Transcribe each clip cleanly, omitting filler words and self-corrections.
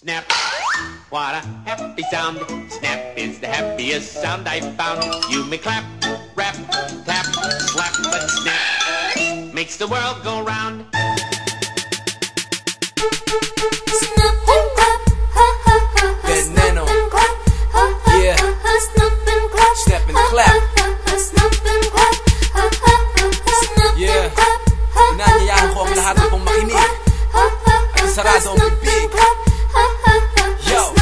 Snap, what a happy sound. Snap is the happiest sound I've found. You may clap, rap, tap, slap, but snap makes the world go round. Snap and clap, ha ha ha ha. Veneno. Snap and clap, ha ha Yeah. ha ha. Snap and clap, Snap and clap. ha ha ha. Snap and clap, ha ha ha ha. Snap Yeah. and clap, ha ha ha. Inanyayahan ko ang lahat upang makinig. Ha ha ha. At sarado ang bibig. Yo,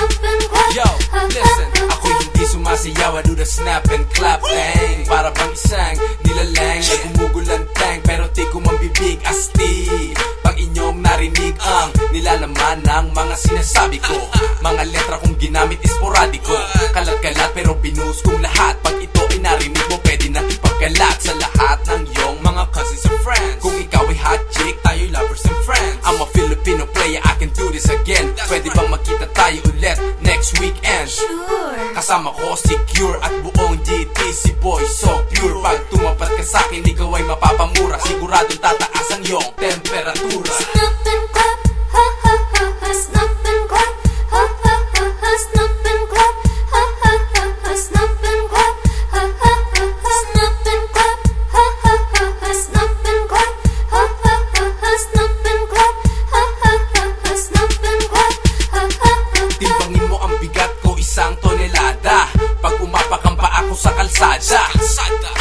yo, listen. Ako'y hindi sumasayaw, I do the snap and clap thing. Para bang isang nilalang na gumugulantang, pero di ko mambibig asti. Pag inyong narinig ang nilalaman ng mga sinasabi ko, mga letra kong ginamit is sporadiko. Kalat-kalat pero binuhos kong lahat. Pag ito ay narinig mo, pwede na ipagkalat sa lahat ng iyong mga cousins and friends. Kung ikaw ay hot chick, tayo'y lovers and friends. I'm a Filipino player, I can do this again. Pwede bang makita tayo ulit next weekend? Sure. Kasama ko si Cure at buong GTC boy, so pure. Pag tumapat ka sa'kin, ikaw ay mapapamura. Siguradong tataas ang iyong temperatura. Snap and clap, ha ha ha ha. Snap and clap, ha ha ha ha. Snap and clap, ha ha ha ha. Snap and clap, ha ha ha ha. Snap and clap, ha ha ha ha. Snap and clap, ha ha ha ha. Snap and clap, ha ha ha ha. Snap and clap, ha ha ha. Timbangin mo ang bigat ko, isang tonelada. Pag umapakan pa ako sa kalsada,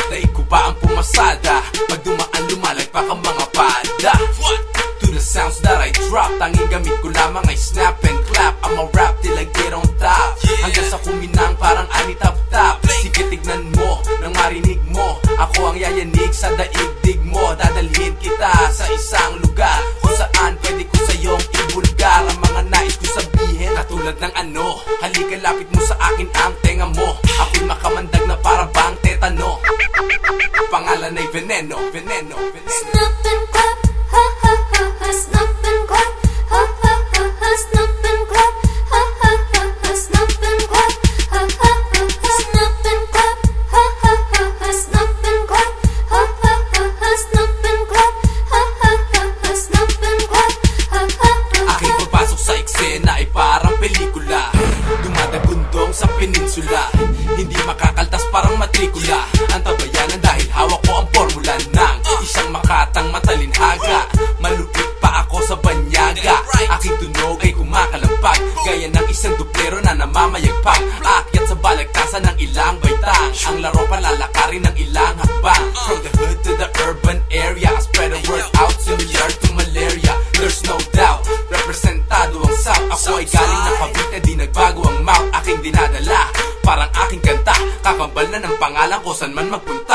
daig ko ba ang pumasada? Pag dumaan lumalagpak ang mga pada. To the sounds that I drop, tanging gamit ko lamang ay snap and clap. I'ma rap till I get on top, hanggang sa kuminang parang anitap-tap. Sige tignan mo, nang marinig mo, ako ang yayanig sa daigdig mo. Dadalhin kita sa isang lugar kung saan pwede ko sa'yong ibulgar ang mga nais ko sabihin. Katulad ng ano, halika lapit mo sa akin ang tenga mo. Ako'y makamandag na para bang tetano. Pangalan ay Veneno, Veneno, Veneno. Snap and clap, ha ha ha ha. Snap and clap, ha ha ha ha. Snap and clap, ha ha ha ha. Snap and clap, ha ha ha ha. Snap and clap, ha ha ha ha. Snap and clap, ha ha ha ha. Snap and clap, ha ha ha ha. Snap and clap, ha ha ha. Aking papasok sa eksena ay parang pelikula, dumadagundong sa peninsula. Hindi makakaltas parang matrikula. Ang tabayanan dahil hawak ko ang formula ng isang makatang matalinhaga. Malupit pa ako sa banyaga. Aking tunog ay kumakalampag, gaya ng isang duplero na namamayagpag. Aakyat sa balagtasan ng ilang baitang. Ang laro palalakarin ng ilang hakbang. From the hood to the urban area, I spread the word out, similar to malaria. There's no doubt, representado ang South. Ako ay galing ng Cavite, di nagbago ang mouth. Aking dinadala, parang aking kanta. Kakambal na ng pangalan ko, san man magpunta.